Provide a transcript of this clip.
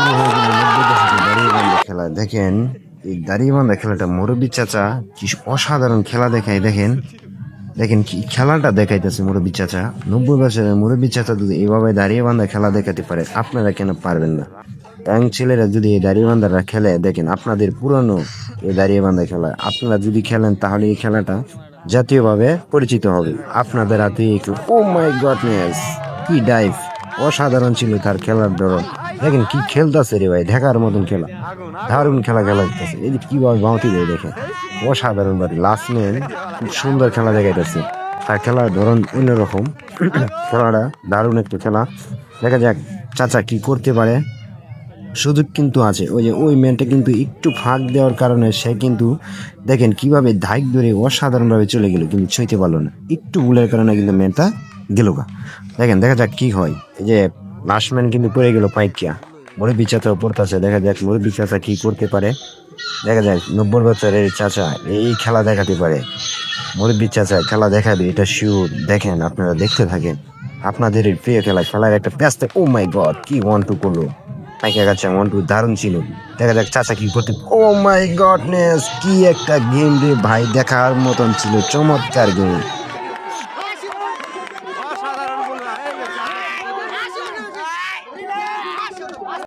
শুরু হয়ে গেল 90 দশকের দাঁড়িয়ে বান্ধা খেলা। দেখেন এই দাঁড়িয়ে বান্ধা খেলাটা মুরব্বী চাচা কি অসাধারণ খেলা দেখায়। দেখেন দেখেন কি খেলাটা দেখাইতেছে মুরব্বী চাচা। 90 বছরের মুরব্বী চাচা যদি এভাবে দাঁড়িয়ে বান্ধা খেলা দেখাতে পারে, আপনারা কেন পারবেন না? ইয়াং ছেলেরা যদি এই দাঁড়িয়ে বান্ধারা খেলে, দেখেন আপনাদের পুরানো এই দাঁড়িয়ে বান্ধা খেলা আপনারা যদি খেলেন, তাহলে এই খেলাটা জাতীয়ভাবে পরিচিত হবে। আপনাদের হাতে একটু ও মাই গডনেস, কি ডাইভ! অসাধারণ ছিল তার খেলার ধরন। দেখেন কি খেলতেছে রে ভাই, দেখার মতন খেলা, দারুণ খেলা খেলাইতেছে। এই যে কিভাবে বাউতি দেয় দেখেন, অসাধারণ ভাবে লাস্ট ম্যান খুব সুন্দর খেলা দেখাইতেছে। তার খেলার ধরন অন্যরকম। খেলাটা দারুণ একটা খেলা। দেখা যাক চাচা কি করতে পারে। সুযোগ কিন্তু আছে, ওই যে ওই ম্যানটা কিন্তু একটু ফাঁক দেওয়ার কারণে সে কিন্তু দেখেন কিভাবে ধাইক ধরে অসাধারণভাবে চলে গেল, কিন্তু ছুঁইতে পারলো না। একটু ভুলের কারণে কিন্তু ম্যানটা গেল গা। দেখেন দেখা যাক কি হয়। এই যে লাস্ট ম্যান কিন্তু পড়ে গেল পাইকিয়া, মুরব্বী চাচা পড়তেছে। দেখা যাক মুরব্বী চাচা কি করতে পারে। দেখা যাক 90 বছরের চাচা এই খেলা দেখাতে পারে। মুরব্বী চাচা খেলা দেখাবে, এটা শিওর। দেখেন আপনারা দেখতে থাকেন আপনাদের এই প্রিয় খেলা। খেলার একটা ব্যস্ত, ও মাই গড, কি 1-2 করলো পাইকা গাছে। 1-2 দারুণ ছিল। দেখা যাক চাচা কি করতে। ও মাই গডনেস, কি একটা গেম রে ভাই, দেখার মতন ছিল, চমৎকার গেম।